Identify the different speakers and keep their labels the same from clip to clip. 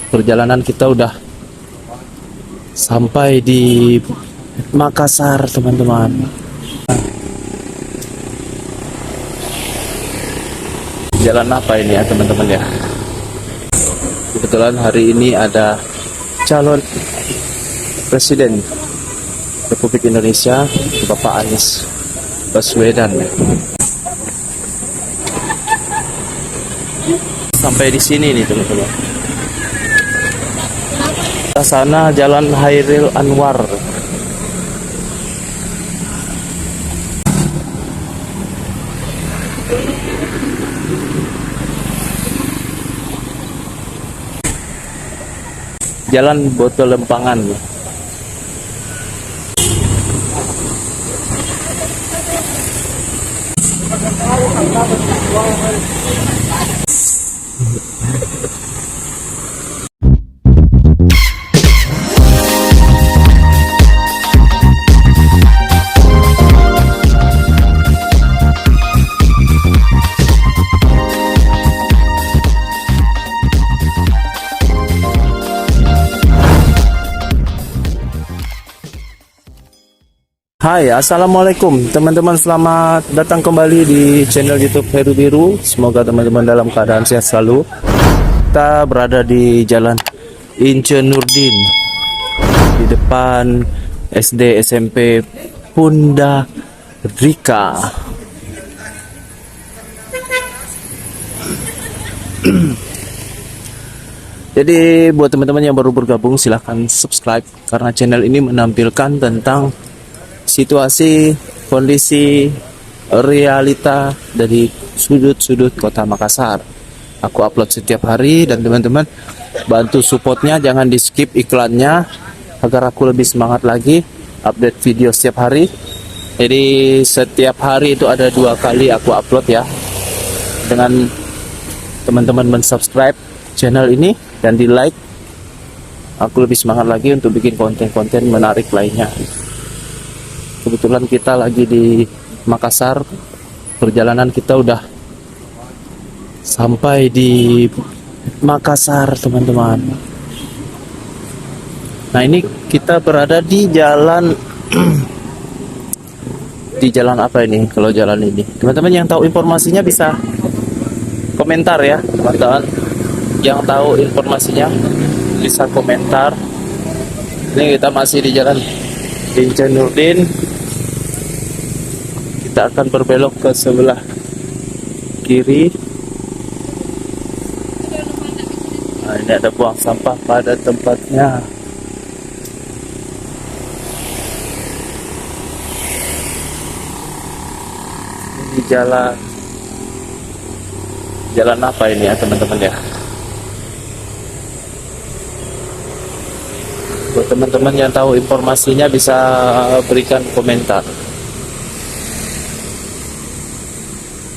Speaker 1: Perjalanan kita udah sampai di Makassar, teman-teman. Jalan apa ini ya, teman-teman ya? Kebetulan hari ini ada calon Presiden Republik Indonesia, Bapak Anies Baswedan. Sampai di sini nih, teman-teman. Ke sana Jalan Hairil Anwar. Jalan Botol Lempangan. Hai, assalamualaikum teman-teman, selamat datang kembali di channel YouTube Heru Biru. Semoga teman-teman dalam keadaan sehat selalu. Kita berada di Jalan Ince Nurdin, di depan SD SMP Punda Rika. Jadi buat teman-teman yang baru bergabung, silahkan subscribe karena channel ini menampilkan tentang situasi, kondisi, realita dari sudut-sudut kota Makassar. Aku upload setiap hari dan teman-teman bantu supportnya, jangan di skip iklannya agar aku lebih semangat lagi update video setiap hari. Jadi setiap hari itu ada 2 kali aku upload ya. Dengan teman-teman mensubscribe channel ini dan di like, aku lebih semangat lagi untuk bikin konten-konten menarik lainnya. Kebetulan kita lagi di Makassar. Perjalanan kita udah sampai di Makassar, teman-teman. Nah, ini kita berada di jalan di jalan apa ini? Kalau jalan ini, teman-teman yang tahu informasinya bisa komentar ya, teman-teman. Yang tahu informasinya bisa komentar. Ini kita masih di Jalan Ince Nurdin. Kita akan berbelok ke sebelah kiri. Nah, ini ada buang sampah pada tempatnya. Ini jalan apa ini ya, teman-teman ya? Buat teman-teman yang tahu informasinya bisa berikan komentar.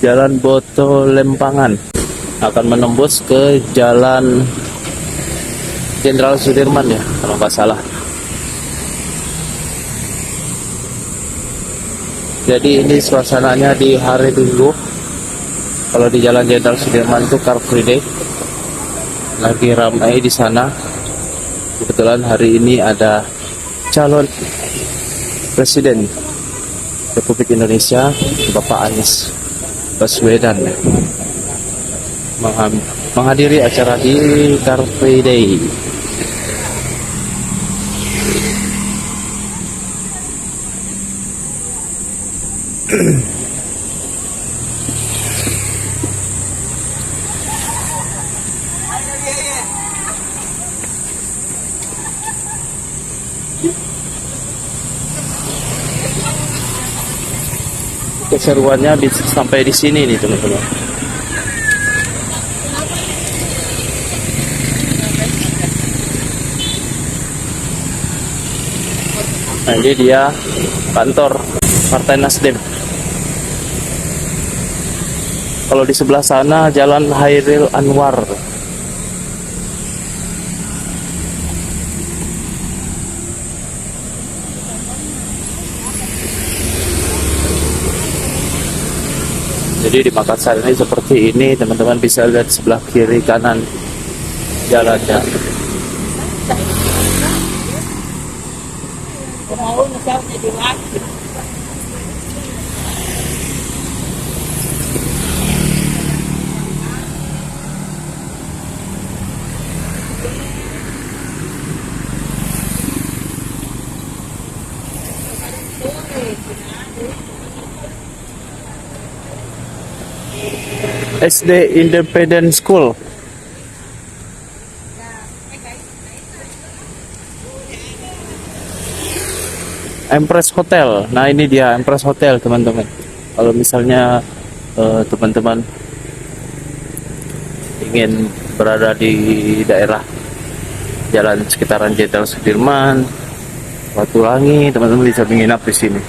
Speaker 1: Jalan Botol Lempangan akan menembus ke Jalan Jenderal Sudirman ya, kalau nggak salah. Jadi ini suasananya di hari Minggu. Kalau di Jalan Jenderal Sudirman itu Car Free Day, lagi ramai di sana. Kebetulan hari ini ada calon Presiden Republik Indonesia, Bapak Anies Baswedan menghadiri acara di Car Free Day. Keseruannya bisa sampai di sini nih, teman-teman. Nah, ini dia kantor Partai Nasdem. Kalau di sebelah sana Jalan Hairil Anwar. Jadi di Makassar ini seperti ini, teman-teman bisa lihat sebelah kiri kanan jalannya.
Speaker 2: Mau ngasal jadi laki.
Speaker 1: SD Independent School. Empress Hotel. Nah, ini dia Empress Hotel, teman-teman. Kalau misalnya teman-teman ingin berada di daerah jalan sekitaran Jenderal Sudirman, Batulangi, teman-teman bisa menginap di sini.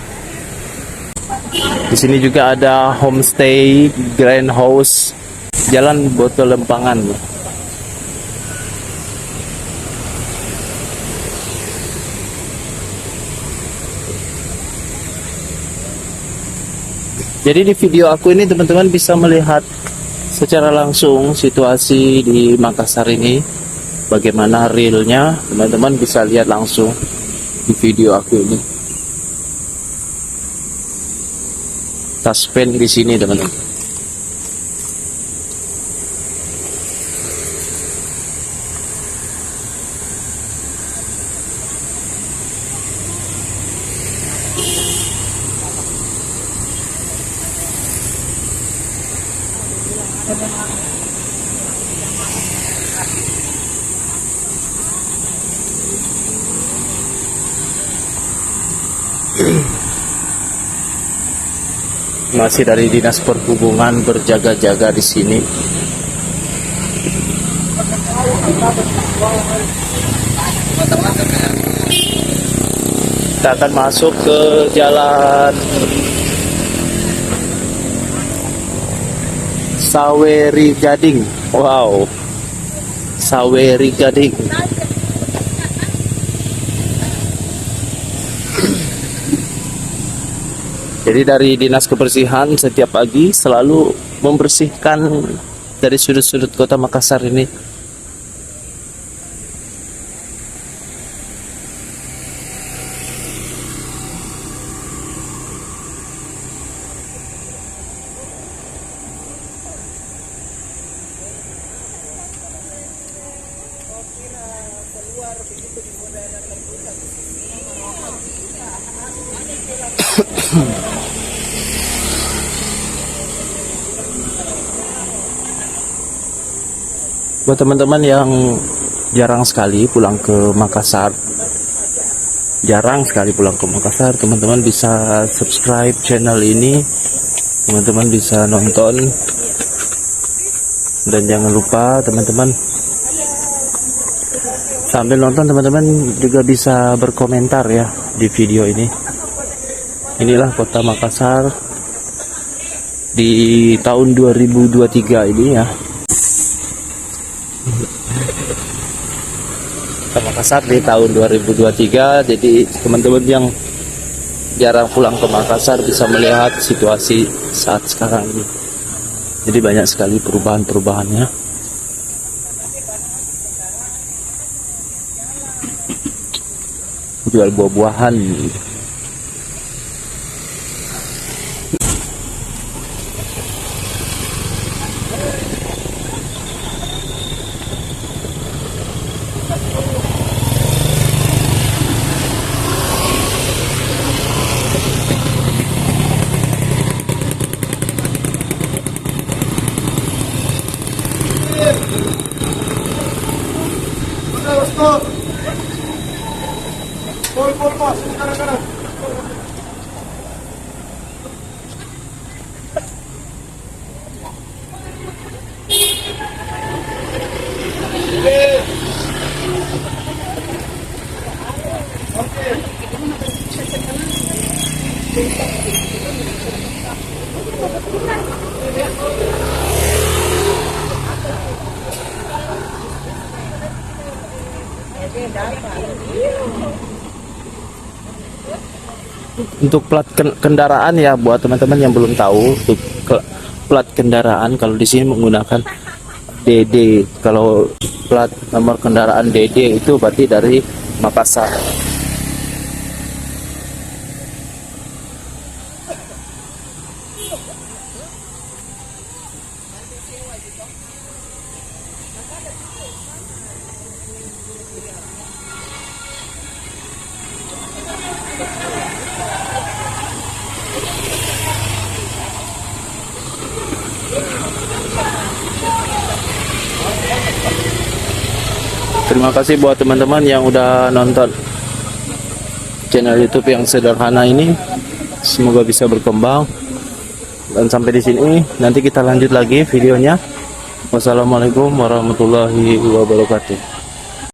Speaker 1: Di sini juga ada homestay Grand House Jalan Boto Lempangan. Jadi di video aku ini teman-teman bisa melihat secara langsung situasi di Makassar ini, bagaimana realnya, teman-teman bisa lihat langsung di video aku ini. Taspen di sini, teman-teman. Masih dari Dinas Perhubungan berjaga-jaga di sini. Kita akan masuk ke jalan Saweri Gading. Wow, Saweri Gading. Jadi dari Dinas Kebersihan setiap pagi selalu membersihkan dari sudut-sudut kota Makassar ini. Buat teman-teman yang jarang sekali pulang ke Makassar, teman-teman bisa subscribe channel ini, teman-teman bisa nonton, dan jangan lupa teman-teman sambil nonton teman-teman juga bisa berkomentar ya di video ini. Inilah kota Makassar di tahun 2023 ini ya. Makassar di tahun 2023. Jadi teman-teman yang jarang pulang ke Makassar bisa melihat situasi saat sekarang ini. Jadi banyak sekali perubahan-perubahannya. Jual buah-buahan. Untuk plat kendaraan ya, buat teman-teman yang belum tahu, untuk plat kendaraan kalau di sini menggunakan DD. Kalau plat nomor kendaraan DD itu berarti dari Makassar. Terima kasih buat teman-teman yang udah nonton channel YouTube yang sederhana ini. Semoga bisa berkembang. Dan sampai di sini, nanti kita lanjut lagi videonya. Wassalamualaikum warahmatullahi wabarakatuh.